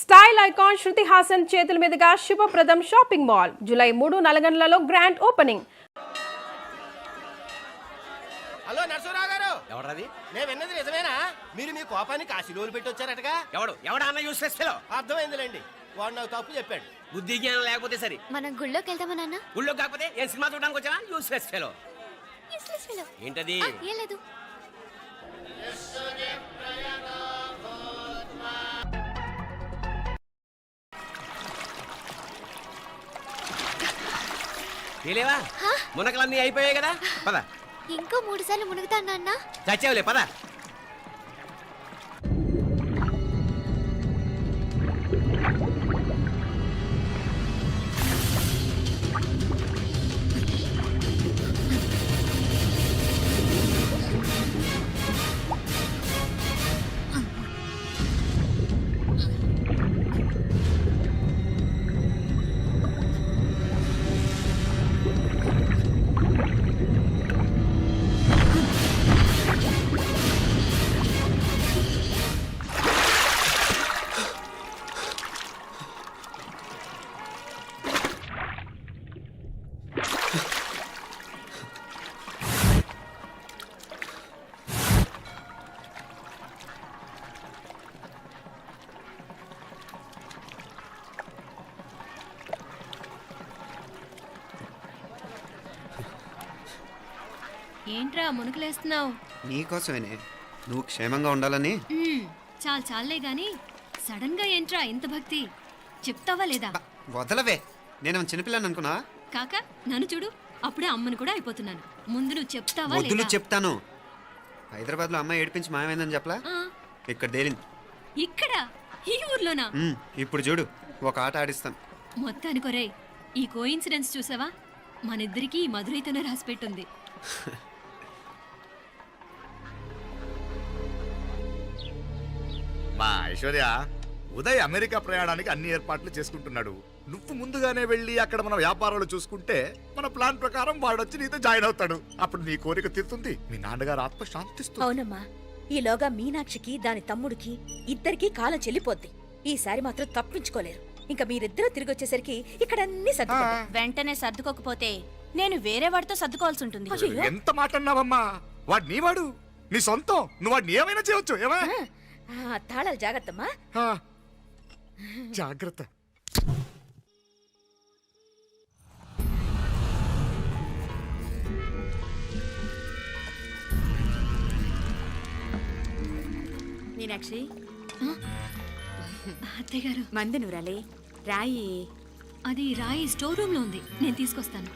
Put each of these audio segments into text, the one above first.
Style icon Shruti Haasan చేతుల మీదుగా శుభప్రదం షాపింగ్ మాల్ జూలై 3 నల్గొండలలో గ్రాండ్ ఓపెనింగ్. హలో నరసరావు గారు, ఎవరది? నేను విన్నది నిజమేనా? మీరు మీ కోపాన్ని కాశీలోలు పెట్టి వచ్చారటగా? ఎవడా అన్న యూస్ చేస్తాలో అర్థమైందిలేండి, వాడు నాకు తప్పు చెప్పాడు. బుద్ధి జ్ఞానం లేకపోతే సరే. మనం గుళ్ళోకి వెళ్దామా నాన్న? గుళ్ళో కాకపోతే ఏం సినిమా చూడడానికి వచ్చావా? యూస్ చేస్తాలో ఏంటది? ఏం లేదు. తెలియవా? మునకలన్నీ అయిపోయాయి కదా, పద. ఇంకో 3 సార్లు మునుగుతా నాన్న. చచ్చావులే, పద. ఏంట్రా మునుకులేస్తున్నావు? నీకోసమేనే, నువ్వు క్షేమంగా ఉండాలని. చాలే గాని సడన్ గా ఏంట్రా ఇంత భక్తి? చెప్తావా లేదా? వదలవే, నేను చిన్నపిల్లని అనుకున్నా. కాక నన్ను చూడు, అప్పుడే అమ్మను కూడా అయిపోతున్నాను. ముందు నువ్వు చెప్తావా వద్దులు లేదా? చెప్తాను. హైదరాబాద్ లో అమ్మాయి ఏడిపించి మాయమైందని చెప్పలా, ఇక్కడ తేలింది. ఇక్కడ ఈ ఊర్లోనా? ఇప్పుడు చూడు, ఒక ఆట ఆడిస్తాను. మొత్తానికి ఒరేయ్, ఈ కోయిన్సిడెన్స్ చూసావా? మనిద్దరికి ఈ మధురైతోనే రాసిపెట్టుంది. మా ఐశ్వర్య, ఉదయ్ అమెరికా ప్రయాణానికి అన్ని ఏర్పాట్లు చేసుకుంటున్నాడు. నువ్వు ముందుగానే వెళ్ళి అక్కడ మన వ్యాపారాలు చూసుకుంటే మన ప్లాన్ ప్రకారం వాడొచ్చి నీతో జాయిన్ అవుతాడు. అప్పుడు నీ కోరిక తీరుతుంది, మీ నాన్నగారు ఆత్మ శాంతిస్తుంది. అవునమ్మా, ఈలోగా మీనాక్షికి దాని తమ్ముడికి ఇద్దరికి కాలం చెల్లిపోద్ది. ఈసారి మాత్రం తప్పించుకోలేరు. ఇంకా మీరిద్దరూ తిరిగి వచ్చేసరికి ఇక్కడ అన్ని సర్దుకుంటాయి. వెంటనే సర్దుకోకపోతే నేను వేరే వాడితో సర్దుకోవాల్సి ఉంటుంది. ఎంత మాట అన్నావమ్మా? వాడు నీ వాడు, నీ సొంతం. నువ్వు వాడిని ఏమైనా చేయొచ్చు. ఏమా తాళాలు జాగ్రత్తమ్మా. జాగ్రత్త. మీనాక్షి, అత్తయ్య గారు, మంది నువ్వురాలే రాయి. అది రాయి స్టోర్ రూమ్ లో ఉంది, నేను తీసుకొస్తాను.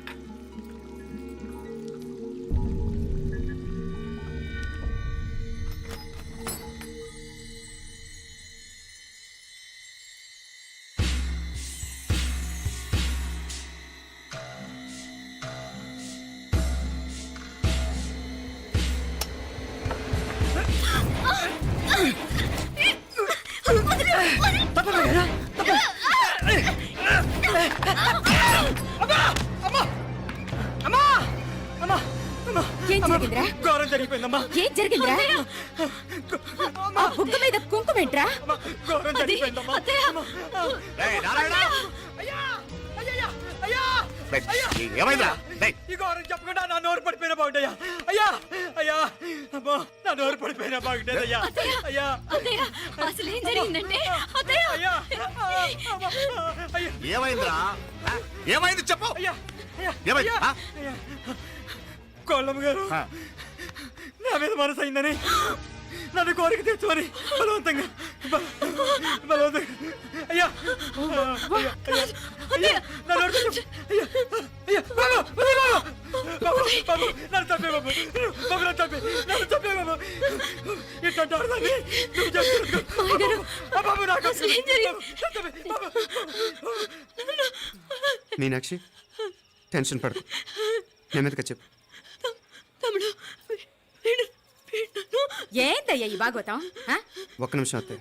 ఏం జరిగిందిరా? ఘోరం జరిగిపోయిందమ్మా. ఏం జరిగిందిరా? ఆ బుగ్గ మీద కుంకుమేంట్రా? ఘోరం జరిగిపోయిందమ్మా. ఏమైందా? ఈ ఘోరం చెప్పకుండా నా నోరు పడిపోయినా బాగుంటాయా? అయ్యా అయ్యా, అమ్మా, నా నోరు పడిపోయినా బాగుంటేదయ్యా. అయ్యా అత్తయ్య, అసలు ఏం జరిగిందంటే అత్తయ్య, అయ్యా, అయ్యా, ఏమైందిరా? ఏమైంది చెప్పు. అయ్యా, ఏమైంది? అయ్యా, కోళ్ళమ్మ గారు నా మీద మనసు అయిందని నన్ను కోరిక తెచ్చుకొని బలవంతంగా అయ్యా, నన్ను చంపే బాబు, నన్ను చంపే, నన్ను చంపే బాబు. ఇట్లాంటి ఆడదాన్ని నువ్వు చెప్తున్నావు బాబు. నాకు మీనాక్షి, టెన్షన్ పడకు, నెమ్మదిగా చెప్పు. ఏందయ్యా ఈ భాగవతం? ఒక్క నిమిషం అత్తయ్య.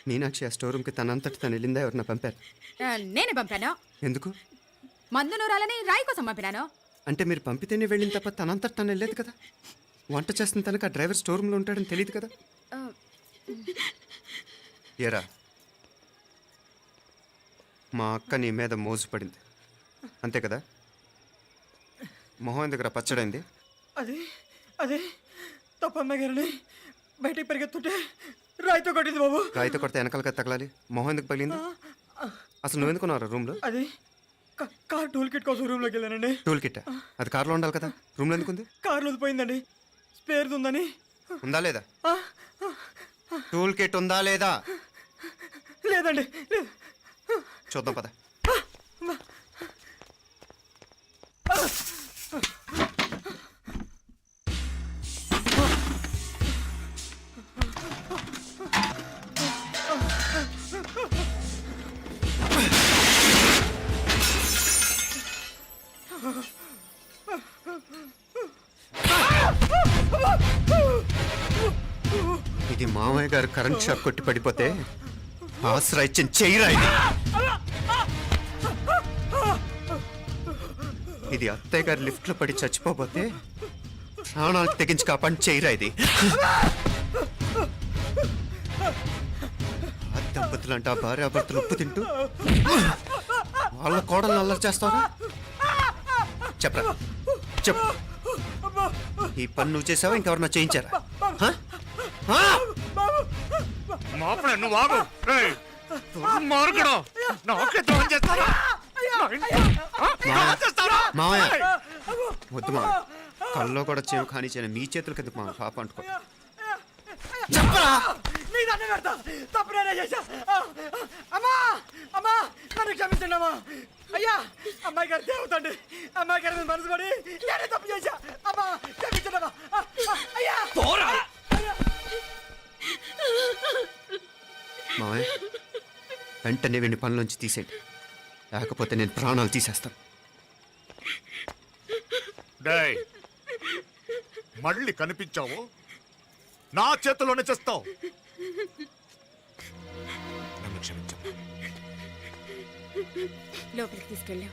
మీనాక్షి ఆ స్టోర్ రూమ్కి తనంతటి తను వెళ్ళిందా, ఎవరన్నా పంపారు? నేనే పంపాను. ఎందుకు? మందు నూరాలని రాయి కోసం పంపినాను. అంటే మీరు పంపితేనే వెళ్ళిన తప్ప తనంతటి తను వెళ్ళలేదు కదా. వంట చేస్తున్న తనకు ఆ డ్రైవర్ స్టోర్ రూమ్లో ఉంటాడని తెలియదు కదా. ఏరా, మా అక్క నీ మీద మోసపడింది అంతే కదా? మొహం దగ్గర పచ్చడైంది. అది అదే తప్పమ్మాయి గారిని బయటికి పరిగెత్తుంటే రాయితో కొట్టింది బాబు. రాయితో కొడితే వెనకాలగా తగలాలి. మొహం ఎందుకు పగిలింది? అసలు నువ్వు ఎందుకున్నావు రూమ్లో? అది కార్ టూల్ కిట్ కోసం రూమ్లోకి వెళ్ళానండి. టూల్ కిట్ అది కార్లో ఉండాలి కదా, రూమ్లో ఎందుకుంది? కార్లో పోయిందండి, స్పేర్ ఉందని. ఉందా లేదా? టూల్ కిట్ ఉందా లేదా లేదండి, లేదు. చూద్దాం పద. ఇది మామయ్య గారు కరెంట్ షాక్ కొట్టి పడిపోతే ఆసరా ఇచ్చిన చెయ్యిరా ఇది. ఇది అత్తయ్య గారు లిఫ్ట్ లో పడి చచ్చిపోతే ప్రాణాలు తెగించి కాపాడి చెయ్యిరా ఇది. ఆ దంపతులంట భార్యాభర్తలు ఉప్పు తింటూ వాళ్ళ కోడలు అల్లరి చేస్తారా? చెప్పరా చెప్పు. ఈ పని నువ్వు చేసావా ఇంకెవరన్నా చేయించారా? హ? హ? మాపడే నువ్వు ఆగు. రేయ్, దుర్మార్గుడు. నాకే ద్రోహం చేస్తారా? మావయ్య వద్దు మావయ్య, కల్లో కూడా చేవు కాని చేయను మీ చేతులకి ఎందుకు మావయ్య? పాప అంటుకో. చెప్పరా నీ దండం పెడతా, తప్పు నేనే చేశా. అమ్మా అమ్మా నన్ను క్షమించండి అమ్మా. అయ్యా అమ్మాయి గారు దేవుతండి, అమ్మాయి గారి మీద మనసు పడి నేనే తప్పు చేశా. అమ్మా క్షమించండి అమ్మా. అయ్యా మావయ్య వెంటనే వీడిని పనిలోంచి తీసేయండి, లేకపోతే నేను ప్రాణాలు తీసేస్తాను. డేయ్, మళ్ళీ కనిపించావు నా చేతిలోనే చేస్తావు. నన్ను క్షమించు. లోపలికి తీసుకెళ్ళాం.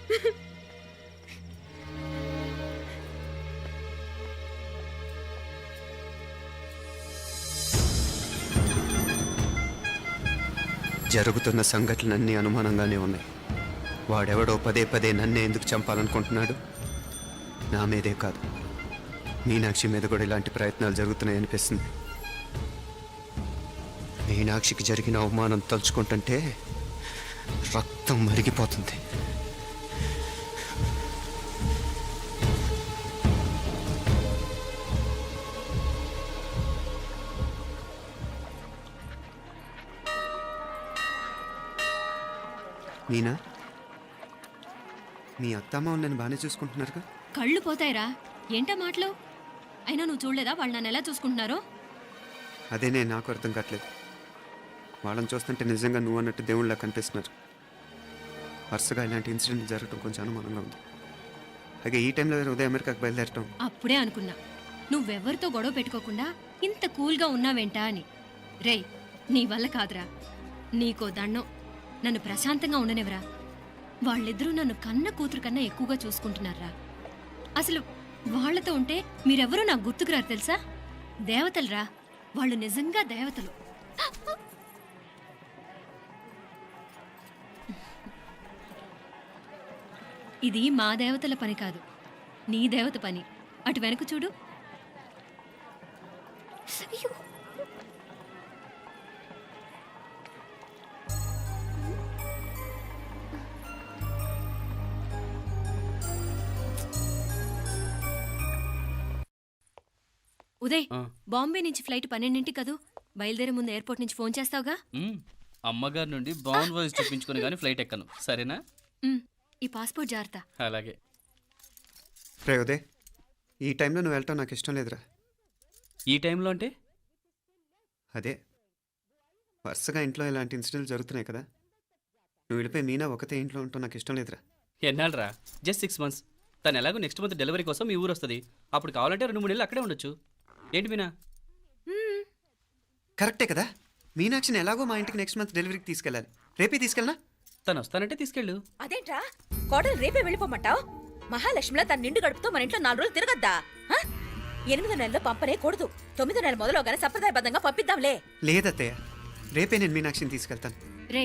జరుగుతున్న సంఘటనలన్నీ అనుమానంగానే ఉన్నాయి. వాడెవడో పదే పదే నన్నే ఎందుకు చంపాలనుకుంటున్నాడు? నా మీదే కాదు, మీనాక్షి మీద కూడా ఇలాంటి ప్రయత్నాలు జరుగుతున్నాయనిపిస్తుంది. మీనాక్షికి జరిగిన అవమానం తలుచుకుంటుంటే రక్తం మరిగిపోతుంది. మీనా, మీ అత్తమ్మ నన్ను బాగానే చూసుకుంటున్నారుగా? కళ్ళు పోతాయిరా, ఏంటా మాటలు? అయినా నువ్వు చూడలేదా వాళ్ళు నన్ను ఎలా చూసుకుంటున్నారో? అదేనే నాకు అర్థం కావట్లేదు. వాళ్ళని చూస్తుంటే నిజంగా నువ్వు అన్నట్టు దేవుళ్ళ కనిపిస్తున్నారు. వరుసగా ఇలాంటి ఇన్సిడెంట్ జరగడం కొంచెం అనుమానంగా ఉంది. అలాగే ఈ టైంలో ఉదయం అమెరికాకు బయలుదేరటం. అప్పుడే అనుకున్నా నువ్వెవరితో గొడవ పెట్టుకోకుండా ఇంత కూల్గా ఉన్నావేంటా అని. రేయ్, నీ వల్ల కాదురా, నీకో దండం, నన్ను ప్రశాంతంగా ఉండనివరా. వాళ్ళిద్దరూ నన్ను కన్న కూతురు కన్నా ఎక్కువగా చూసుకుంటున్నారా. అసలు వాళ్లతో ఉంటే మీరెవరూ నాకు గుర్తుకురారు తెలుసా? దేవతలరా వాళ్ళు, నిజంగా దేవతలు. ఇది మా దేవతల పని కాదు, నీ దేవత పని. అటు వెనక చూడు. ఉదయ్, బాంబే నుంచి ఫ్లైట్ 12ంటికి కదూ. బయలుదేరే ముందు ఎయిర్పోర్ట్ నుంచి ఫోన్ చేస్తావుగా? అమ్మగారి నుండి బాండ్ వాయిస్ చూపించుకుని కానీ ఫ్లైట్ ఎక్కను, సరేనా? ఈ పాస్పోర్ట్ జాగ్రత్త. అలాగే. రే ఉదయ్, ఈ టైంలో నువ్వు వెళ్ళటం నాకు ఇష్టం లేదురా. ఈ టైంలో అంటే? అదే వరుసగా ఇంట్లో ఇలాంటి ఇన్సిడెంట్లు జరుగుతున్నాయి కదా, నువ్వు వెళ్ళిపోయి మీనా ఒకతే ఇంట్లో ఉంటావు నాకు ఇష్టం లేదురా. ఎన్నాళ్ళరా? Just 6 months. తను ఎలాగో నెక్స్ట్ మంత్ డెలివరీ కోసం మీ ఊరు వస్తుంది. అప్పుడు కావాలంటే 2-3 నెలలు అక్కడే ఉండొచ్చు. ఏంటి మీనా? కరెక్టే కదా, మీనాక్షిని ఎలాగో మా ఇంటికి నెక్స్ట్ మంత్ డెలివరీకి తీసుకెళ్ళాలి. రేపే తీసుకెళ్ళనా? తను వస్తానంటే తీసుకెళ్ళు. అదేంట్రా కోడలు రేపే వెళ్ళిపోమంటావు? మహాలక్ష్మిలా తన నిండు గడుపుతో మన ఇంట్లో 4 రోజులు తిరగద్దా? 8వ నెలలో పంపనే కూడదు. 9వ నెల మొదలుగానే సంప్రదాయబద్ధంగా పంపిద్దాంలే. లేదత్తయ్య, రేపే నేను మీనాక్షిని తీసుకెళ్తాను. రే,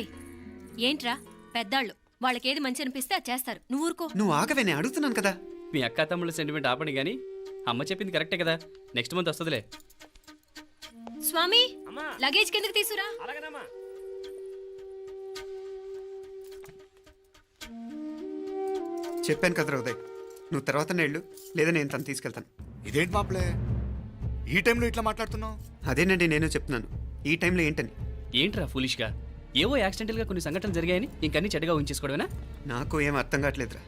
ఏంట్రా పెద్దాళ్ళు వాళ్ళకేది మంచి అనిపిస్తే అది చేస్తారు నువ్వు ఊరుకో. నువ్వు ఆగవే, నేను అడుగుతున్నాను కదా. మీ అక్క తమ్ముళ్ళ సెంటిమెంట్ ఆపండి కానీ అమ్మ చెప్పింది కరెక్టే కదా, నెక్స్ట్ మంత్ వస్తుందిలే. స్వామి లగేజ్ కిందకి తీసురా. అలాగేనమ్మా. చెప్పాను కదరా ఉదయ్, నువ్వు తర్వాత నేళ్ళు లేదా నేను తను తీసుకెళ్తాను. ఇదేంటి మాప్లే ఈ టైంలో ఇట్లా మాట్లాడుతున్నావు? అదేనండి నేను చెప్తున్నాను, ఈ టైంలో ఏంటని. ఏంట్రా ఫులిష్గా ఏవో యాక్సిడెంటల్గా కొన్ని సంఘటనలు జరిగాయని ఇంకన్నీ చెడ్డగా ఉంచేసుకోవడమేనా? నాకు ఏం అర్థం కావట్లేదురా.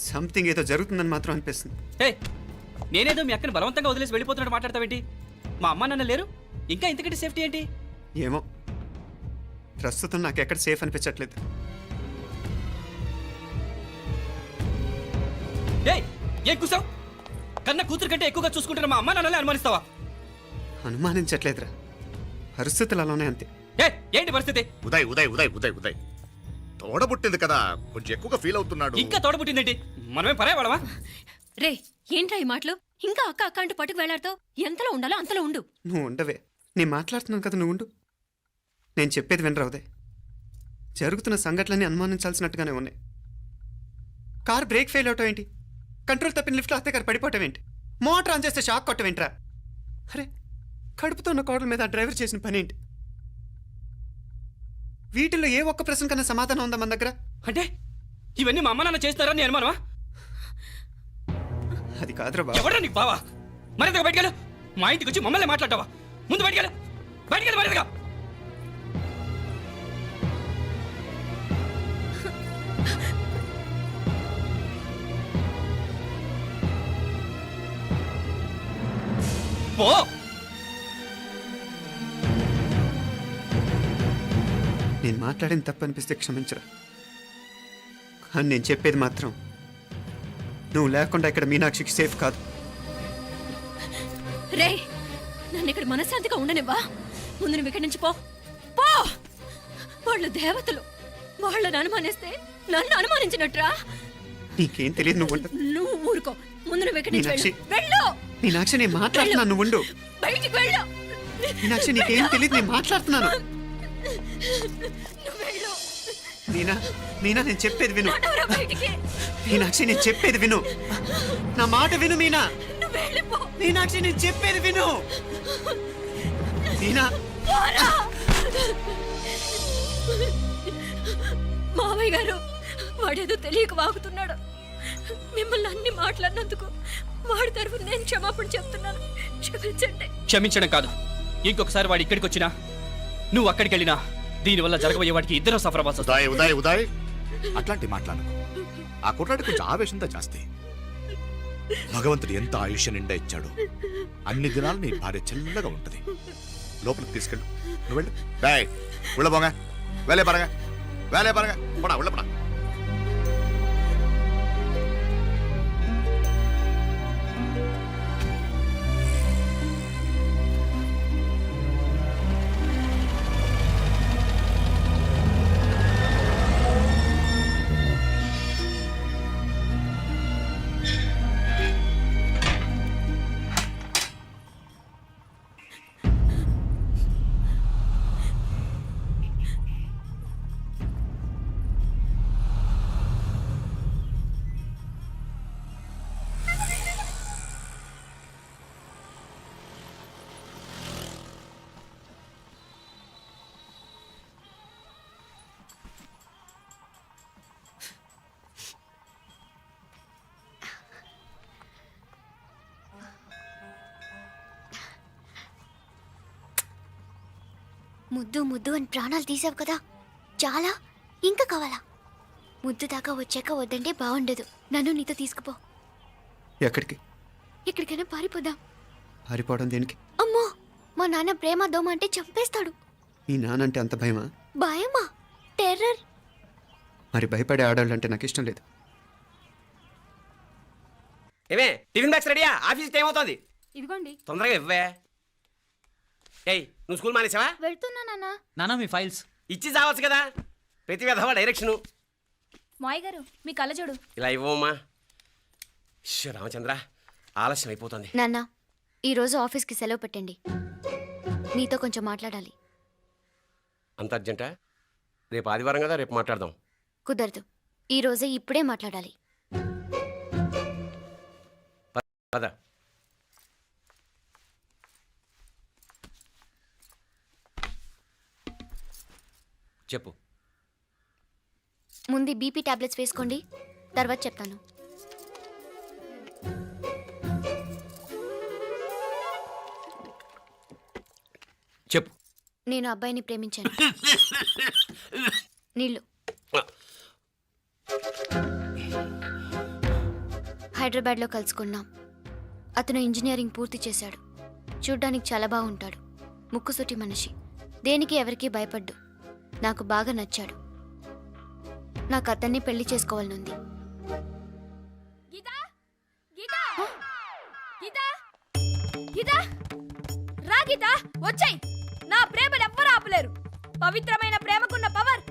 సంథింగ్ ఏదో జరుగుతుందని మాత్రం అనిపిస్తుంది. హే, నేనేదో మీ అక్కని బలవంతంగా వదిలేసి వెళ్ళిపోతున్నట్టు మాట్లాడతావేంటి? మా అమ్మ నాన్న లేరు, ఇంకా ఇంతకంటే సేఫ్టీ ఏంటి? ఏమో, ప్రస్తుతం నాకు ఎక్కడ సేఫ్ అనిపించట్లేదు. ఏయ్, ఏం కూసావు? కన్న కూతురు కంటే ఎక్కువగా చూసుకుంటున్న మా అమ్మ నాన్నలే అనుమానిస్తావా? అనుమానించట్లేదురా, పరిస్థితులు అలానే అంతే. ఏ ఏంటి పరిస్థితి? ఉదయ్ ఉదయ్ ఉదయ్ ఉదయ్ ఉదయ్ తోడబుట్టింది కదా, కొంచెం ఎక్కువగా ఫీల్ అవుతున్నాడు. ఇంకా తోడబుట్టిందేంటి? మనమే పరాయవాడవా? రే ఏంట్రా ఈ మాటలు? ఇంకా అక్క అక్క అంటూ పట్టుకు వెళ్లాడుతో ఎంతలో ఉండాలో అంతలో ఉండు. నువ్వు ఉండవే, నేను మాట్లాడుతున్నాను కదా, నువ్వు ఉండు. నేను చెప్పేది వినరా ఉదయ్. జరుగుతున్న సంఘటనలన్నీ అనుమానించాల్సినట్టుగానే ఉన్నాయి. కార్ బ్రేక్ ఫెయిల్ అవటం ఏంటి? కంట్రోల్ తప్పిన లిఫ్ట్లో అత్తే గారు పడిపోవటం ఏంటి? మోటార్ ఆన్ చేస్తే షాక్ కొట్టం ఏంట్రా? అరే, కడుపుతో ఉన్న కోడల మీద ఆ డ్రైవర్ చేసిన పని ఏంటి? వీటిల్లో ఏ ఒక్క ప్రశ్న కన్నా సమాధానం ఉందా మన దగ్గర? అంటే ఇవన్నీ మా అమ్మ నాన్న చేస్తారని నేను అనుమానమా? అది కాదురా బాబు. ఎవడా నీకు బావా? మరింతగా బయటకెళ్ళు. మా ఇంటికి వచ్చి మమ్మల్ని మాట్లాడతావా? ముందు బయటకెళ్ళు, బయటకెళ్ళు మరింతగా. పో. నేను మాట్లాడిన తప్పు అనిపిస్తే క్షమించరా, కానీ నేను చెప్పేది మాత్రం నువ్వు లేకుండా ఇక్కడ మీనాక్షికి సేఫ్ కాదు. రే నన్ను ఇక్కడ మనశ్శాంతిగా ఉండనివ్వా. ముందు నువ్వు ఇక్కడి నుంచి పో పో. వాళ్ళు దేవతలు, వాళ్ళని అనుమానిస్తే నన్ను అనుమానించినట్రా. నీకేం తెలియదు, నువ్వు ఉండదు. నువ్వు ఊరుకో. ముందు నువ్వు ఇక్కడి నుంచి మీనాక్షి. వెళ్ళు. మీనాక్షి, నేను మాట్లాడుతున్నాను, నువ్వు ఉండు. బయటికి వెళ్ళు. మీనాక్షి, నీకేం తెలియదు, నేను మాట్లాడుతున్నాను. నువ్వు వెళ్ళు. మీనా, మీనా, నేను చెప్పేది విను. నడవరా బయటికి. మీనాక్షి, నేను చెప్పేది విను. నా మాట విను మీనా. నువ్వు వెళ్ళిపో. మీనాక్షి, నేను చెప్పేది విను. మీనా, పోరా. మావయ్య గారు, వాడేదో తెలియక వాగుతున్నాడు. మిమ్మల్ని అన్ని మాట్లాడినందుకు వాడి తరఫున నేను క్షమాపణ చెప్తున్నాను. క్షమించండి. క్షమించడం కాదు, ఇంకొకసారి వాడు ఇక్కడికి వచ్చినా నువ్వు అక్కడికి వెళ్ళినా దీనివల్ల జరగబోయే వాడికి ఇద్దరు సఫర్ అవ్వాల్సి వస్తుంది. ఉదయ్ ఉదయ్ ఉదయ్ అట్లాంటి మాట్లాడు. ఆ కుట్రాడి కొంచెం ఆవేశంతో జాస్తి. భగవంతుడు ఎంత ఆయుష్య నిండా ఇచ్చాడు. అన్ని దినాలు నీ భార్య చల్లగా ఉంటది. లోపలికి తీసుకెళ్ళు, నువ్వు వెళ్ళు. బాయ్ ఉళ్ళ పోగా, వేలే పరగా, వేలే పరగా, పడా ఉళ్ళ పడా. ముద్దు ముద్దు అని ప్రాణాలు తీసావు కదా, చాలా ఇంకా కావాలా? ముద్దు దాకా వచ్చాక వద్దంటే బాగుండదు. నన్ను నీతో తీసుకుపో. ఎక్కడికి? ఎక్కడికైనా పారిపోదాం. పారిపోవడం దేనికి? అమ్మో, మా నాన్న ప్రేమ దోమ అంటే చంపేస్తాడు. మీ నానంటే అంత భయమా? భయమా? టెర్రర్. మరి భయపడే ఆడాలంటే నాకు ఇష్టం లేదు. ఏమే టిఫిన్ బ్యాగ్స్ రెడీయా? ఆఫీస్ టైం అవుతుంది. ఇదిగోండి. తొందరగా ఇవ్వే. ఏయ్, నువ్వు స్కూల్ మానేసావా? వెళ్తున్నా నాన్న. నానా మీ ఫైల్స్ ఇచ్చి చావచ్చు కదా. ప్రతి విధవా డైరెక్షను. మాయ్ గారు మీ కళ్ళజోడు. ఇలా ఇవ్వమ్మా. రామచంద్ర, ఆలస్యం అయిపోతుంది. నాన్న, ఈరోజు ఆఫీస్కి సెలవు పెట్టండి. నీతో కొంచెం మాట్లాడాలి. అంత అర్జెంటా? రేపు ఆదివారం కదా, రేపు మాట్లాడదాం. కుదరదు. ఈ రోజే ఇప్పుడే మాట్లాడాలి. పద. చెప్పు. ముందు బీపీ టాబ్లెట్స్ వేసుకోండి, తర్వాత చెప్తాను. చెప్పు. నేను అబ్బాయిని ప్రేమించాను. నీళ్ళు. హైదరాబాద్లో కలుసుకున్నాం. అతను ఇంజనీరింగ్ పూర్తి చేశాడు. చూడ్డానికి చాలా బాగుంటాడు. ముక్కుసూటి మనిషి. దేనికి ఎవరికీ భయపడ్డు. నాకు బాగా నచ్చాడు. నాకు అతన్ని పెళ్లి చేసుకోవాలనుంది. వచ్చాయి. నా ప్రేమను ఎవ్వరూ ఆపలేరు. పవిత్రమైన ప్రేమకున్న పవర్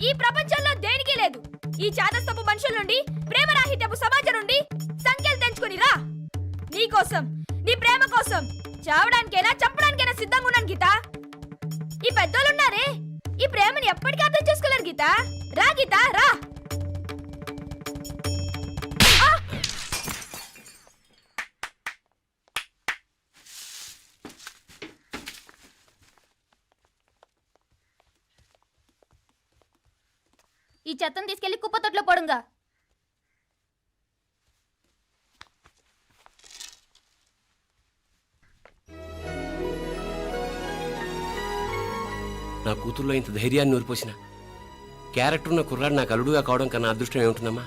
ఈ ప్రపంచంలో దేనికి లేదు. ఈ చాదస్తపు మనుషుల నుండి, ప్రేమరాహిత్యపు సమాజం నుండి సంఖ్యలు తెంచుకుని రా. నీ కోసం, నీ ప్రేమ కోసం చావడానికైనా చంపడానికైనా సిద్ధంగా ఉన్నాను గీత. ఈ పెద్దోళ్ళున్నారే, ఈ ప్రేమని ఎప్పటికీ అర్థం చేసుకోలేరు గీత. రా గీత, రా. ఈ చెత్తను తీసుకెళ్లి కుప్పతొట్లో పోడుగా. నా కూతుర్లో ఇంత ధైర్యాన్ని నూరిపోసిన క్యారెక్టర్ ఉన్న కుర్రాడు నాకు అల్లుడుగా కావడం కన్నా అదృష్టం ఏముంటుందమ్మా?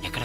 ఎక్కడ